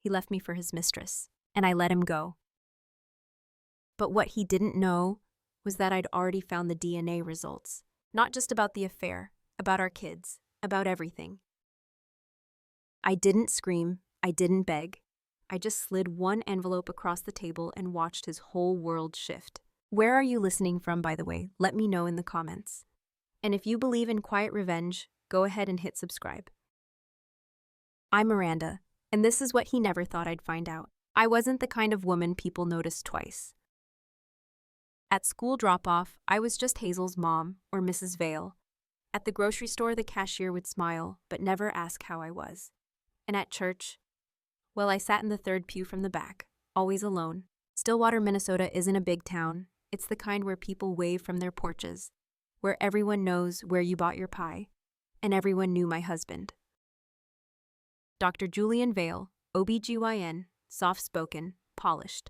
He left me for his mistress, and I let him go. But what he didn't know was that I'd already found the DNA results. Not just about the affair, about our kids, about everything. I didn't scream, I didn't beg. I just slid one envelope across the table and watched his whole world shift. Where are you listening from, by the way? Let me know in the comments. And if you believe in quiet revenge, go ahead and hit subscribe. I'm Miranda, and this is what he never thought I'd find out. I wasn't the kind of woman people noticed twice. At school drop-off, I was just Hazel's mom, or Mrs. Vale. At the grocery store, the cashier would smile, but never ask how I was. And at church, well, I sat in the third pew from the back, always alone. Stillwater, Minnesota isn't a big town. It's the kind where people wave from their porches, where everyone knows where you bought your pie, and everyone knew my husband. Dr. Julian Vale, OBGYN, soft-spoken, polished.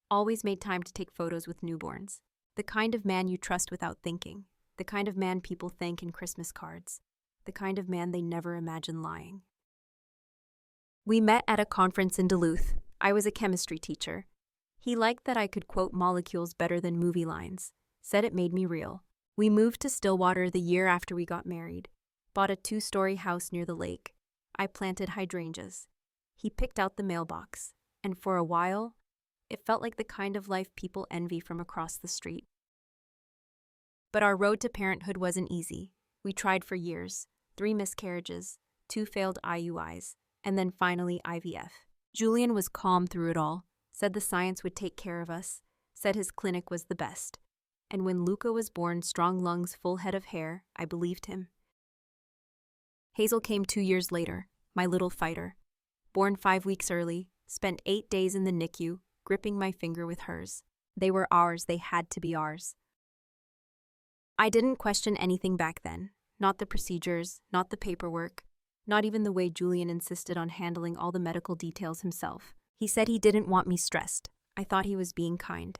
Always made time to take photos with newborns. The kind of man you trust without thinking. The kind of man people thank in Christmas cards. The kind of man they never imagine lying. We met at a conference in Duluth. I was a chemistry teacher. He liked that I could quote molecules better than movie lines. Said it made me real. We moved to Stillwater the year after we got married. Bought a 2-story house near the lake. I planted hydrangeas. He picked out the mailbox. And for a while, it felt like the kind of life people envy from across the street. But our road to parenthood wasn't easy. We tried for years. 3 miscarriages, 2 failed IUIs, and then finally IVF. Julian was calm through it all, said the science would take care of us, said his clinic was the best. And when Luca was born, strong lungs, full head of hair, I believed him. Hazel came 2 years later, my little fighter. Born 5 weeks early, spent 8 days in the NICU, gripping my finger with hers. They were ours, they had to be ours. I didn't question anything back then. Not the procedures, not the paperwork, not even the way Julian insisted on handling all the medical details himself. He said he didn't want me stressed. I thought he was being kind.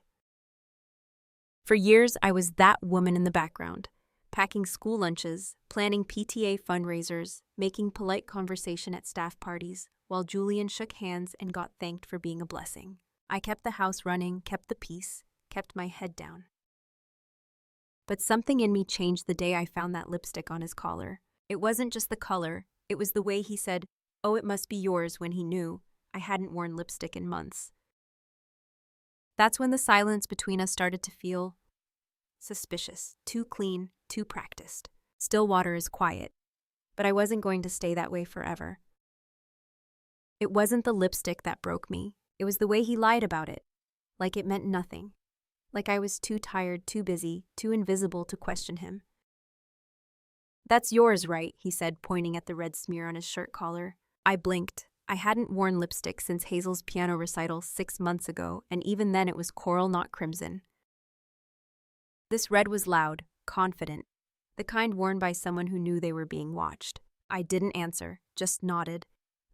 For years, I was that woman in the background, packing school lunches, planning PTA fundraisers, making polite conversation at staff parties, while Julian shook hands and got thanked for being a blessing. I kept the house running, kept the peace, kept my head down. But something in me changed the day I found that lipstick on his collar. It wasn't just the color, it was the way he said, "Oh, it must be yours," when he knew I hadn't worn lipstick in months. That's when the silence between us started to feel suspicious, too clean, too practiced. Stillwater is quiet, but I wasn't going to stay that way forever. It wasn't the lipstick that broke me. It was the way he lied about it, like it meant nothing, like I was too tired, too busy, too invisible to question him. "That's yours, right?" he said, pointing at the red smear on his shirt collar. I blinked. I hadn't worn lipstick since Hazel's piano recital 6 months ago, and even then it was coral, not crimson. This red was loud, confident, the kind worn by someone who knew they were being watched. I didn't answer, just nodded.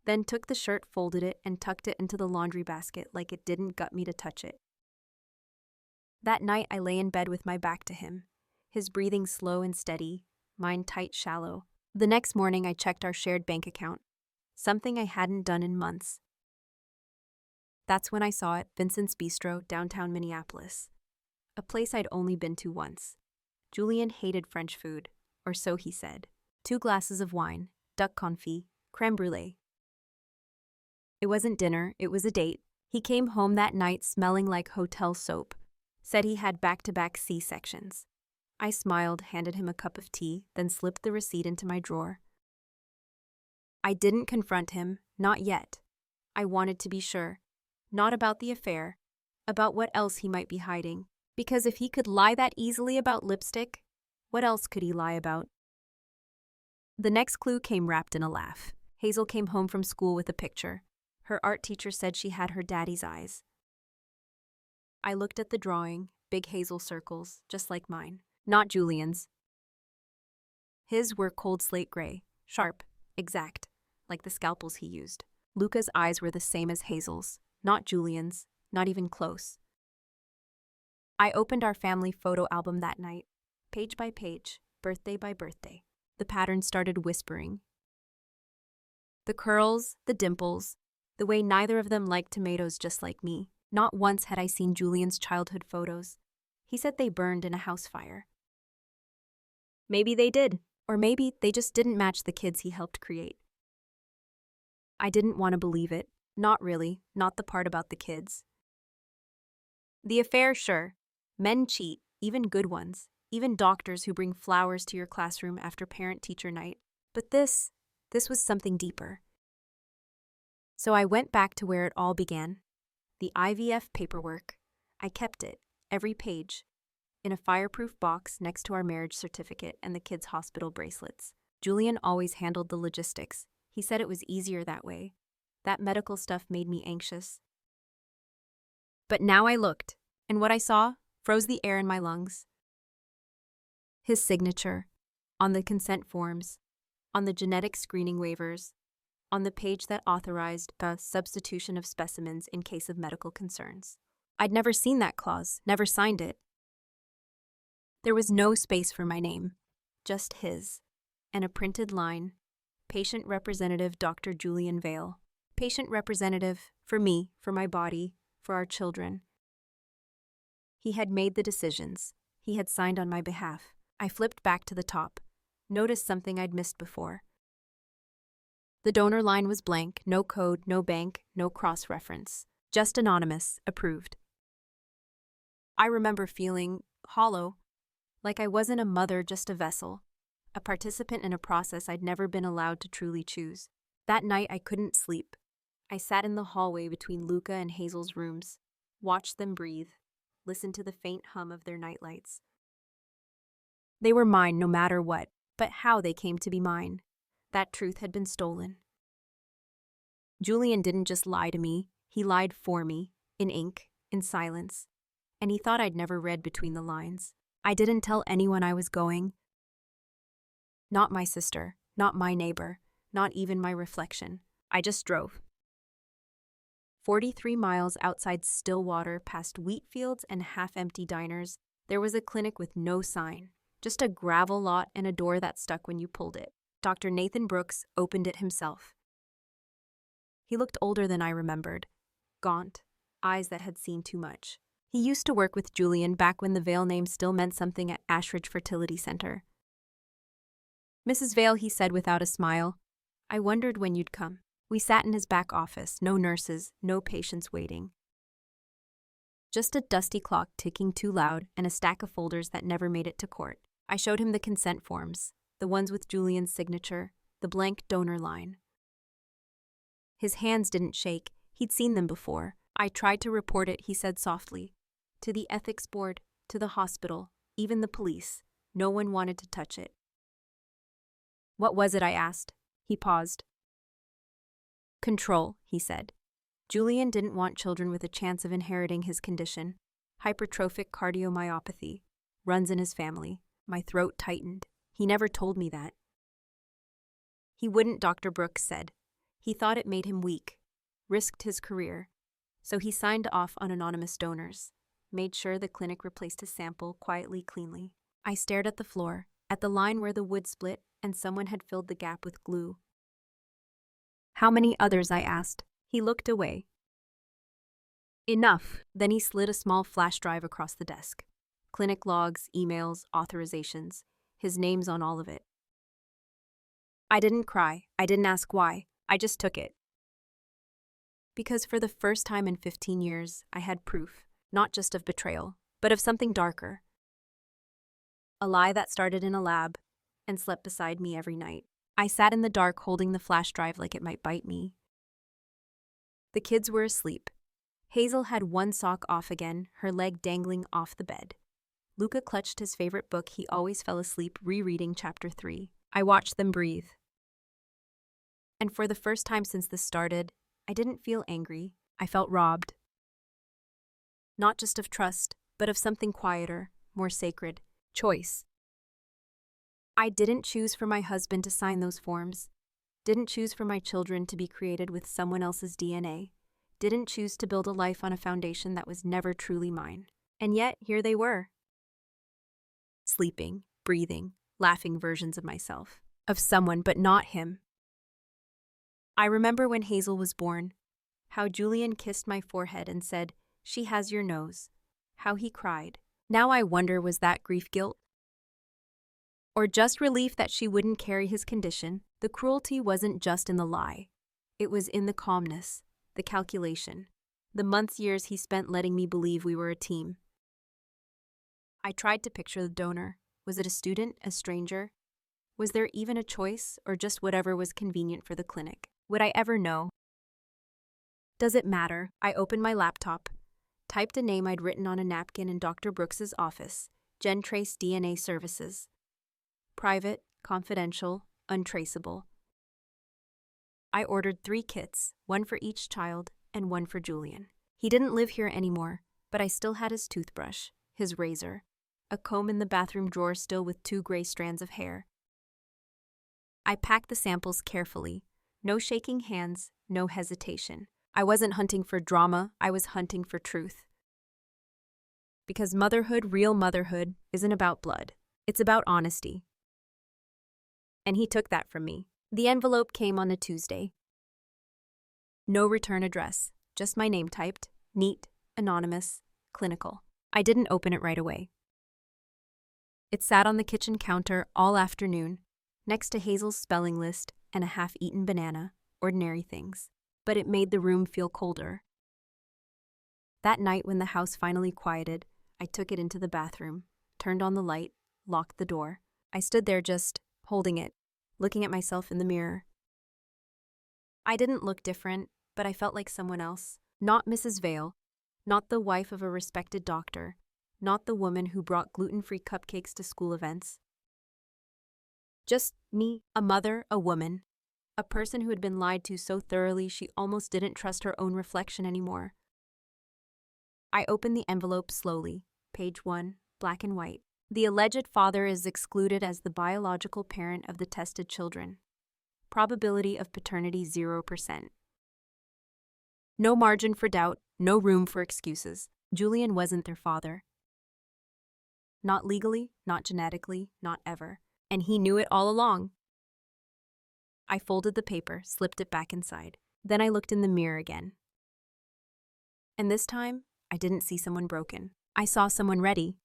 Then took the shirt, folded it, and tucked it into the laundry basket like it didn't gut me to touch it. That night I lay in bed with my back to him, his breathing slow and steady, mine tight, shallow. The next morning I checked our shared bank account, something I hadn't done in months. That's when I saw it, Vincent's Bistro, downtown Minneapolis. A place I'd only been to once. Julian hated French food, or so he said. 2 glasses of wine, duck confit, creme brulee. It wasn't dinner, it was a date. He came home that night smelling like hotel soap. Said he had back-to-back C-sections. I smiled, handed him a cup of tea, then slipped the receipt into my drawer. I didn't confront him, not yet. I wanted to be sure. Not about the affair, about what else he might be hiding. Because if he could lie that easily about lipstick, what else could he lie about? The next clue came wrapped in a laugh. Hazel came home from school with a picture. Her art teacher said she had her daddy's eyes. I looked at the drawing, big hazel circles, just like mine. Not Julian's. His were cold slate gray, sharp, exact, like the scalpels he used. Luca's eyes were the same as Hazel's, not Julian's, not even close. I opened our family photo album that night, page by page, birthday by birthday. The pattern started whispering. The curls, the dimples, The way neither of them liked tomatoes just like me. Not once had I seen Julian's childhood photos. He said they burned in a house fire. Maybe they did, or maybe they just didn't match the kids he helped create. I didn't want to believe it. Not really, not the part about the kids. The affair, sure. Men cheat, even good ones, even doctors who bring flowers to your classroom after parent-teacher night. But this was something deeper. So I went back to where it all began. The IVF paperwork. I kept it, every page, in a fireproof box next to our marriage certificate and the kids' hospital bracelets. Julian always handled the logistics. He said it was easier that way. That medical stuff made me anxious. But now I looked, and what I saw froze the air in my lungs. His signature, on the consent forms, on the genetic screening waivers, on the page that authorized the substitution of specimens in case of medical concerns. I'd never seen that clause, never signed it. There was no space for my name, just his, and a printed line, Patient Representative Dr. Julian Vale. Patient representative for me, for my body, for our children. He had made the decisions. He had signed on my behalf. I flipped back to the top, noticed something I'd missed before. The donor line was blank, no code, no bank, no cross-reference. Just anonymous, approved. I remember feeling hollow, like I wasn't a mother, just a vessel, a participant in a process I'd never been allowed to truly choose. That night I couldn't sleep. I sat in the hallway between Luca and Hazel's rooms, watched them breathe, listened to the faint hum of their nightlights. They were mine no matter what, but how they came to be mine. That truth had been stolen. Julian didn't just lie to me, he lied for me, in ink, in silence, and he thought I'd never read between the lines. I didn't tell anyone I was going. Not my sister, not my neighbor, not even my reflection. I just drove. 43 miles outside Stillwater, past wheat fields and half-empty diners, there was a clinic with no sign, just a gravel lot and a door that stuck when you pulled it. Dr. Nathan Brooks opened it himself. He looked older than I remembered, gaunt, eyes that had seen too much. He used to work with Julian back when the Vale name still meant something at Ashridge Fertility Center. Mrs. Vale, he said without a smile, I wondered when you'd come. We sat in his back office, no nurses, no patients waiting. Just a dusty clock ticking too loud and a stack of folders that never made it to court. I showed him the consent forms, the ones with Julian's signature, the blank donor line. His hands didn't shake. He'd seen them before. I tried to report it, he said softly. To the ethics board, to the hospital, even the police. No one wanted to touch it. What was it, I asked. He paused. Control, he said. Julian didn't want children with a chance of inheriting his condition. Hypertrophic cardiomyopathy. Runs in his family. My throat tightened. He never told me that. He wouldn't, Dr. Brooks said. He thought it made him weak. Risked his career. So he signed off on anonymous donors. Made sure the clinic replaced his sample quietly, cleanly. I stared at the floor, at the line where the wood split and someone had filled the gap with glue. How many others, I asked. He looked away. Enough. Then he slid a small flash drive across the desk. Clinic logs, emails, authorizations. His name's on all of it. I didn't cry. I didn't ask why. I just took it. Because for the first time in 15 years, I had proof, not just of betrayal, but of something darker. A lie that started in a lab and slept beside me every night. I sat in the dark holding the flash drive like it might bite me. The kids were asleep. Hazel had one sock off again, her leg dangling off the bed. Luca clutched his favorite book. He always fell asleep rereading chapter 3. I watched them breathe. And for the first time since this started, I didn't feel angry. I felt robbed. Not just of trust, but of something quieter, more sacred. Choice. I didn't choose for my husband to sign those forms. Didn't choose for my children to be created with someone else's DNA. Didn't choose to build a life on a foundation that was never truly mine. And yet, here they were. Sleeping, breathing, laughing versions of myself. Of someone, but not him. I remember when Hazel was born. How Julian kissed my forehead and said, "She has your nose." How he cried. Now I wonder, was that grief guilt? Or just relief that she wouldn't carry his condition? The cruelty wasn't just in the lie. It was in the calmness, the calculation, the years he spent letting me believe we were a team. I tried to picture the donor. Was it a student, a stranger? Was there even a choice, or just whatever was convenient for the clinic? Would I ever know? Does it matter? I opened my laptop, typed a name I'd written on a napkin in Dr. Brooks's office, Gentrace DNA Services. Private, confidential, untraceable. I ordered 3 kits, 1 for each child and 1 for Julian. He didn't live here anymore, but I still had his toothbrush, his razor, a comb in the bathroom drawer still with 2 gray strands of hair. I packed the samples carefully. No shaking hands, no hesitation. I wasn't hunting for drama, I was hunting for truth. Because motherhood, real motherhood, isn't about blood. It's about honesty. And he took that from me. The envelope came on a Tuesday. No return address, just my name typed, neat, anonymous, clinical. I didn't open it right away. It sat on the kitchen counter all afternoon, next to Hazel's spelling list and a half-eaten banana, ordinary things. But it made the room feel colder. That night when the house finally quieted, I took it into the bathroom, turned on the light, locked the door. I stood there just holding it, looking at myself in the mirror. I didn't look different, but I felt like someone else. Not Mrs. Vale, not the wife of a respected doctor, not the woman who brought gluten-free cupcakes to school events. Just me, a mother, a woman. A person who had been lied to so thoroughly she almost didn't trust her own reflection anymore. I opened the envelope slowly. Page 1, black and white. The alleged father is excluded as the biological parent of the tested children. Probability of paternity 0%. No margin for doubt, no room for excuses. Julian wasn't their father. Not legally, not genetically, not ever. And he knew it all along. I folded the paper, slipped it back inside. Then I looked in the mirror again. And this time, I didn't see someone broken. I saw someone ready.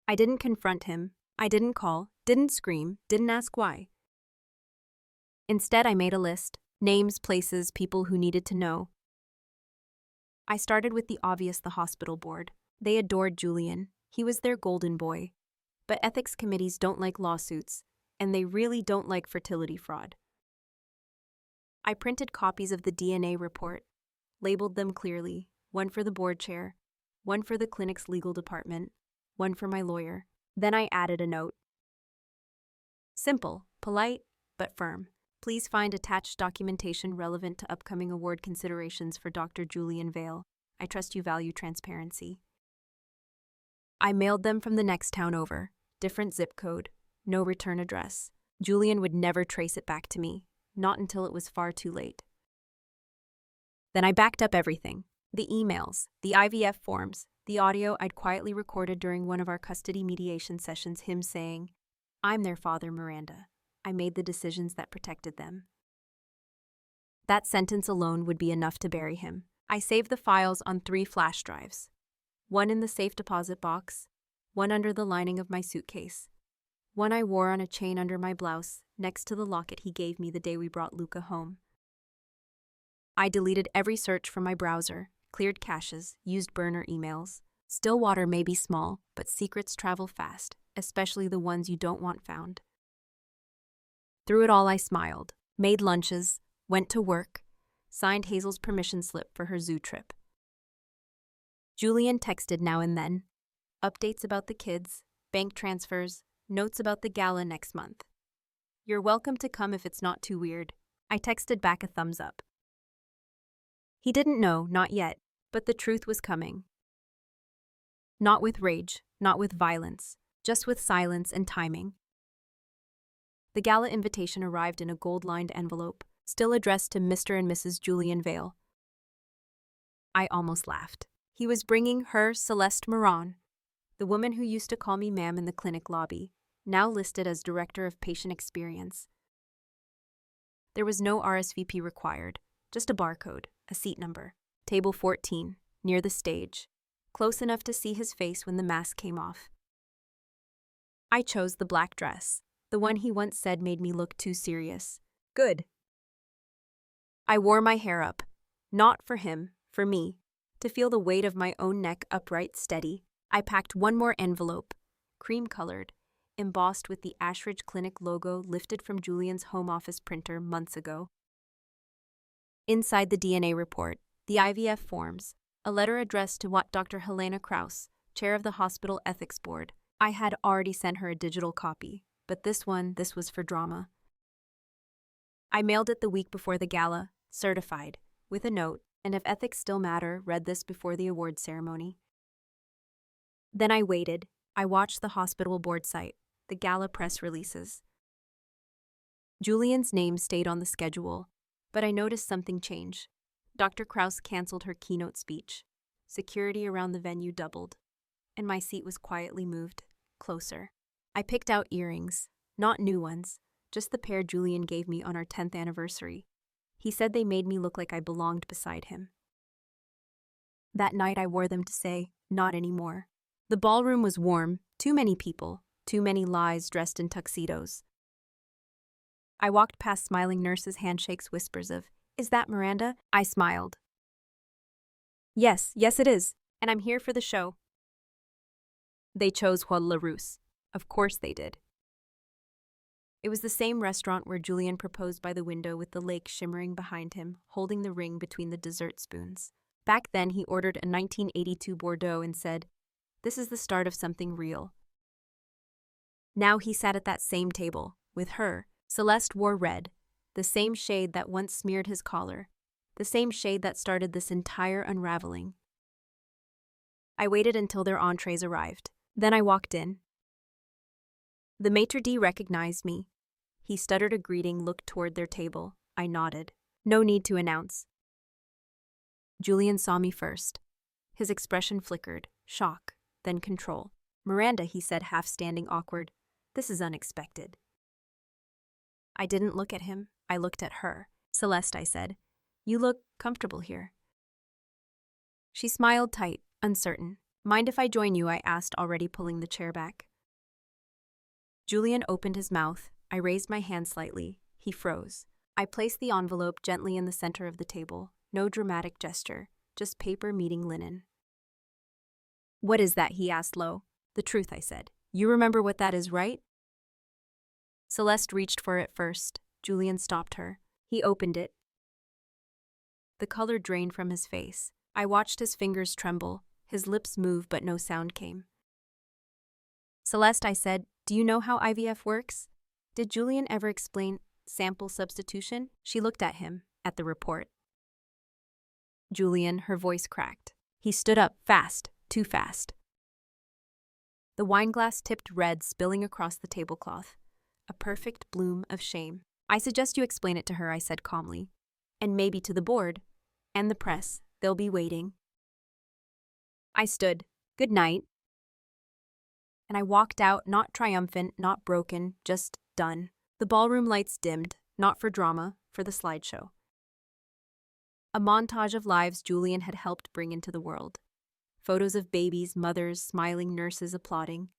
I didn't confront him. I didn't call, didn't scream, didn't ask why. Instead, I made a list. Names, places, people who needed to know. I started with the obvious, the hospital board. They adored Julian. He was their golden boy. But ethics committees don't like lawsuits, and they really don't like fertility fraud. I printed copies of the DNA report, labeled them clearly, 1 for the board chair, 1 for the clinic's legal department, 1 for my lawyer. Then I added a note. Simple, polite, but firm. Please find attached documentation relevant to upcoming award considerations for Dr. Julian Vale. I trust you value transparency. I mailed them from the next town over, different zip code. No return address. Julian would never trace it back to me, not until it was far too late. Then I backed up everything. The emails, the IVF forms, the audio I'd quietly recorded during one of our custody mediation sessions, him saying, "I'm their father, Miranda. I made the decisions that protected them." That sentence alone would be enough to bury him. I saved the files on 3 flash drives. 1 in the safe deposit box, 1 under the lining of my suitcase, 1 I wore on a chain under my blouse, next to the locket he gave me the day we brought Luca home. I deleted every search from my browser, cleared caches, used burner emails. Stillwater may be small, but secrets travel fast, especially the ones you don't want found. Through it all, I smiled, made lunches, went to work, signed Hazel's permission slip for her zoo trip. Julian texted now and then, updates about the kids, bank transfers, notes about the gala next month. "You're welcome to come if it's not too weird." I texted back a thumbs up. He didn't know, not yet, but the truth was coming. Not with rage, not with violence, just with silence and timing. The gala invitation arrived in a gold-lined envelope, still addressed to Mr. and Mrs. Julian Vale. I almost laughed. He was bringing her, Celeste Moran, the woman who used to call me ma'am in the clinic lobby, now listed as Director of Patient Experience. There was no RSVP required, just a barcode, a seat number. Table 14, near the stage, close enough to see his face when the mask came off. I chose the black dress, the one he once said made me look too serious. Good. I wore my hair up, not for him, for me, to feel the weight of my own neck upright steady. I packed one more envelope, cream-colored, embossed with the Ashridge Clinic logo lifted from Julian's home office printer months ago. Inside the DNA report, the IVF forms, a letter addressed to Dr. Helena Kraus, chair of the hospital ethics board. I had already sent her a digital copy, but this was for drama. I mailed it the week before the gala, certified, with a note, and if ethics still matter, read this before the award ceremony. Then I waited. I watched the hospital board site, the gala press releases. Julian's name stayed on the schedule, but I noticed something change. Dr. Kraus canceled her keynote speech. Security around the venue doubled, and my seat was quietly moved closer. I picked out earrings, not new ones, just the pair Julian gave me on our 10th anniversary. He said they made me look like I belonged beside him. That night I wore them to say, not anymore. The ballroom was warm, too many people, too many lies dressed in tuxedos. I walked past smiling nurses' handshakes, whispers of, "Is that Miranda?" I smiled. Yes, it is, and I'm here for the show. They chose Juan LaRousse. Of course they did. It was the same restaurant where Julian proposed by the window with the lake shimmering behind him, holding the ring between the dessert spoons. Back then he ordered a 1982 Bordeaux and said, "This is the start of something real." Now he sat at that same table, with her. Celeste wore red, the same shade that once smeared his collar, the same shade that started this entire unraveling. I waited until their entrees arrived. Then I walked in. The maitre d' recognized me. He stuttered a greeting, looked toward their table. I nodded. No need to announce. Julian saw me first. His expression flickered, shock, then control. "Miranda," he said, half standing awkward. "This is unexpected." I didn't look at him. I looked at her. "Celeste," I said, "you look comfortable here." She smiled tight, uncertain. "Mind if I join you?" I asked, already pulling the chair back. Julian opened his mouth. I raised my hand slightly. He froze. I placed the envelope gently in the center of the table. No dramatic gesture, just paper meeting linen. "What is that?" he asked low. "The truth," I said. "You remember what that is, right?" Celeste reached for it first. Julian stopped her. He opened it. The color drained from his face. I watched his fingers tremble, his lips move, but no sound came. "Celeste," I said, "do you know how IVF works? Did Julian ever explain sample substitution?" She looked at him, at the report. Julian, her voice cracked. He stood up, fast, too fast. The wineglass tipped red, spilling across the tablecloth. A perfect bloom of shame. "I suggest you explain it to her," I said calmly. "And maybe to the board. And the press. They'll be waiting." I stood. "Good night." And I walked out, not triumphant, not broken, just done. The ballroom lights dimmed, not for drama, for the slideshow. A montage of lives Julian had helped bring into the world. Photos of babies, mothers, smiling nurses applauding.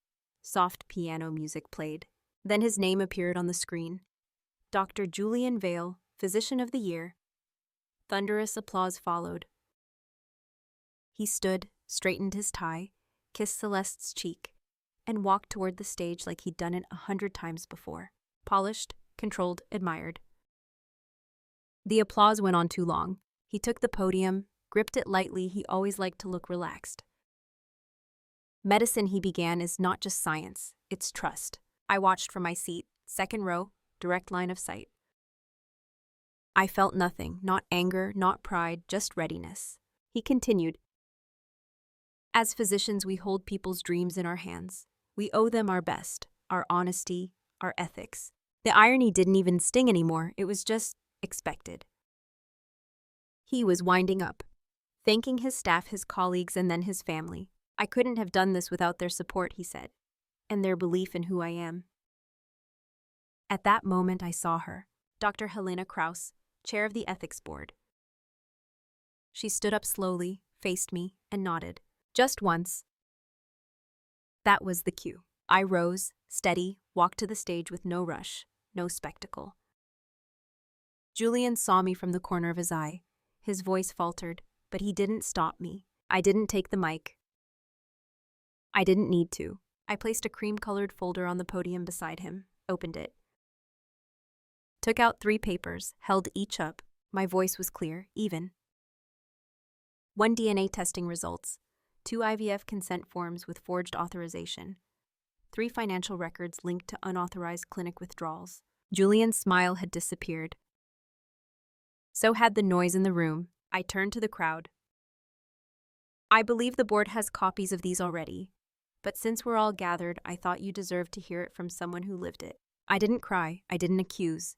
Soft piano music played. Then his name appeared on the screen. Dr. Julian Vale, Physician of the Year. Thunderous applause followed. He stood, straightened his tie, kissed Celeste's cheek, and walked toward the stage like he'd done it 100 times before. Polished, controlled, admired. The applause went on too long. He took the podium, gripped it lightly. He always liked to look relaxed. "Medicine," he began, "is not just science, it's trust." I watched from my seat, second row, direct line of sight. I felt nothing, not anger, not pride, just readiness. He continued, "As physicians, we hold people's dreams in our hands. We owe them our best, our honesty, our ethics." The irony didn't even sting anymore, it was just expected. He was winding up, thanking his staff, his colleagues, and then his family. "I couldn't have done this without their support," he said, "and their belief in who I am." At that moment I saw her, Dr. Helena Kraus, chair of the ethics board. She stood up slowly, faced me, and nodded. Just once. That was the cue. I rose, steady, walked to the stage with no rush, no spectacle. Julian saw me from the corner of his eye. His voice faltered, but he didn't stop me. I didn't take the mic. I didn't need to. I placed a cream-colored folder on the podium beside him, opened it. Took out 3 papers, held each up. My voice was clear, even. 1 DNA testing results, 2 IVF consent forms with forged authorization, 3 financial records linked to unauthorized clinic withdrawals. Julian's smile had disappeared. So had the noise in the room. I turned to the crowd. I believe the board has copies of these already, but since we're all gathered, I thought you deserved to hear it from someone who lived it. I didn't cry, I didn't accuse.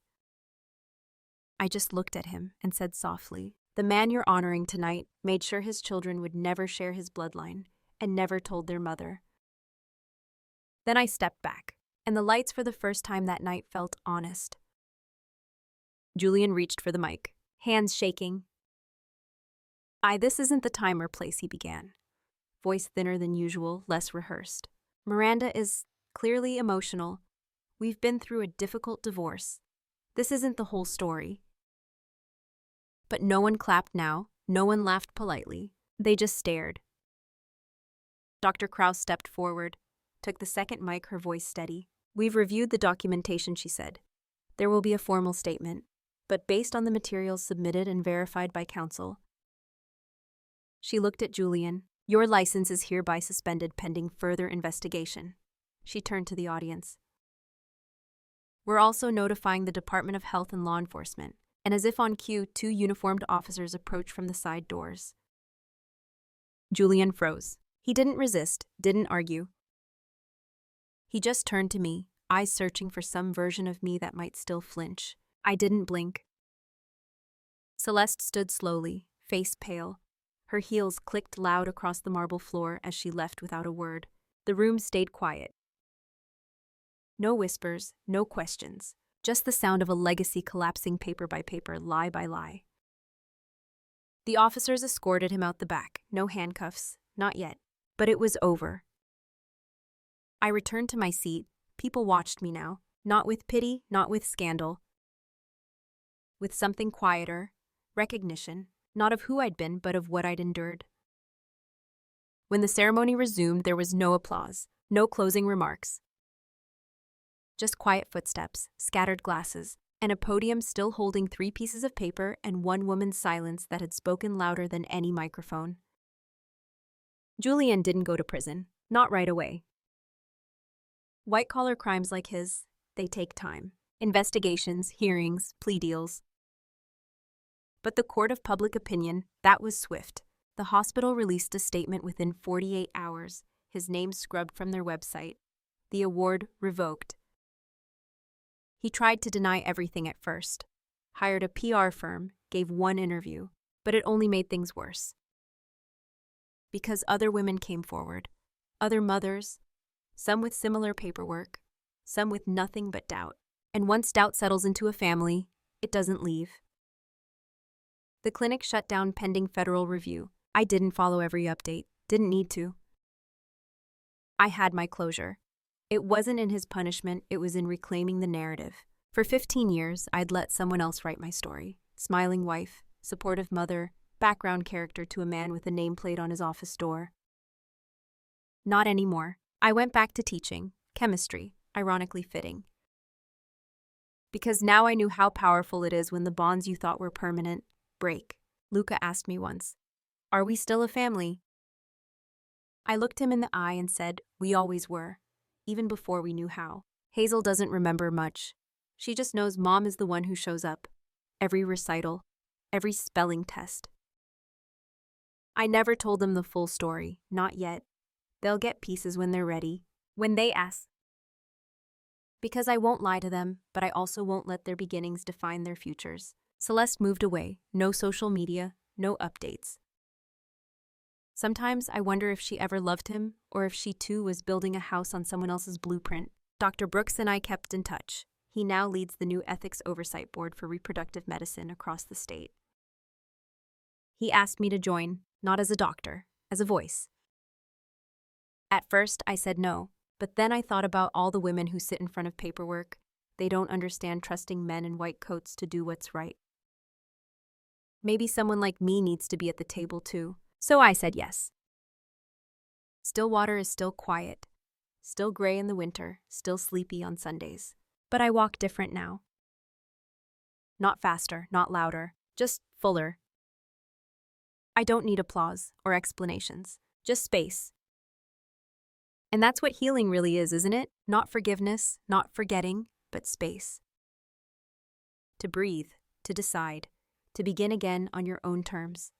I just looked at him and said softly, the man you're honoring tonight made sure his children would never share his bloodline and never told their mother. Then I stepped back, and the lights for the first time that night felt honest. Julian reached for the mic, hands shaking. This isn't the time or place, he began. Voice thinner than usual, less rehearsed. Miranda is clearly emotional. We've been through a difficult divorce. This isn't the whole story. But no one clapped now, no one laughed politely. They just stared. Dr. Krause stepped forward, took the second mic, her voice steady. We've reviewed the documentation, she said. There will be a formal statement, but based on the materials submitted and verified by counsel. She looked at Julian. Your license is hereby suspended pending further investigation. She turned to the audience. We're also notifying the Department of Health and Law Enforcement, and as if on cue, 2 uniformed officers approached from the side doors. Julian froze. He didn't resist, didn't argue. He just turned to me, eyes searching for some version of me that might still flinch. I didn't blink. Celeste stood slowly, face pale. Her heels clicked loud across the marble floor as she left without a word. The room stayed quiet. No whispers, no questions, just the sound of a legacy collapsing paper by paper, lie by lie. The officers escorted him out the back, no handcuffs, not yet, but it was over. I returned to my seat. People watched me now, not with pity, not with scandal, with something quieter, recognition, not of who I'd been, but of what I'd endured. When the ceremony resumed, there was no applause, no closing remarks. Just quiet footsteps, scattered glasses, and a podium still holding 3 pieces of paper and one woman's silence that had spoken louder than any microphone. Julian didn't go to prison, not right away. White-collar crimes like his, they take time. Investigations, hearings, plea deals. But the court of public opinion, that was swift. The hospital released a statement within 48 hours, his name scrubbed from their website. The award revoked. He tried to deny everything at first. Hired a PR firm, gave 1 interview, but it only made things worse. Because other women came forward, other mothers, some with similar paperwork, some with nothing but doubt. And once doubt settles into a family, it doesn't leave. The clinic shut down pending federal review. I didn't follow every update, didn't need to. I had my closure. It wasn't in his punishment, it was in reclaiming the narrative. For 15 years, I'd let someone else write my story. Smiling wife, supportive mother, background character to a man with a nameplate on his office door. Not anymore. I went back to teaching, chemistry, ironically fitting. Because now I knew how powerful it is when the bonds you thought were permanent break. Luca asked me once, "Are we still a family?" I looked him in the eye and said, "We always were, even before we knew how." Hazel doesn't remember much. She just knows Mom is the one who shows up. Every recital, every spelling test. I never told them the full story, not yet. They'll get pieces when they're ready, when they ask. Because I won't lie to them, but I also won't let their beginnings define their futures. Celeste moved away, no social media, no updates. Sometimes I wonder if she ever loved him, or if she too was building a house on someone else's blueprint. Dr. Brooks and I kept in touch. He now leads the new Ethics Oversight Board for Reproductive Medicine across the state. He asked me to join, not as a doctor, as a voice. At first, I said no, but then I thought about all the women who sit in front of paperwork. They don't understand trusting men in white coats to do what's right. Maybe someone like me needs to be at the table too. So I said yes. Stillwater is still quiet, still gray in the winter, still sleepy on Sundays. But I walk different now. Not faster, not louder, just fuller. I don't need applause or explanations, just space. And that's what healing really is, isn't it? Not forgiveness, not forgetting, but space. To breathe, to decide, to begin again on your own terms.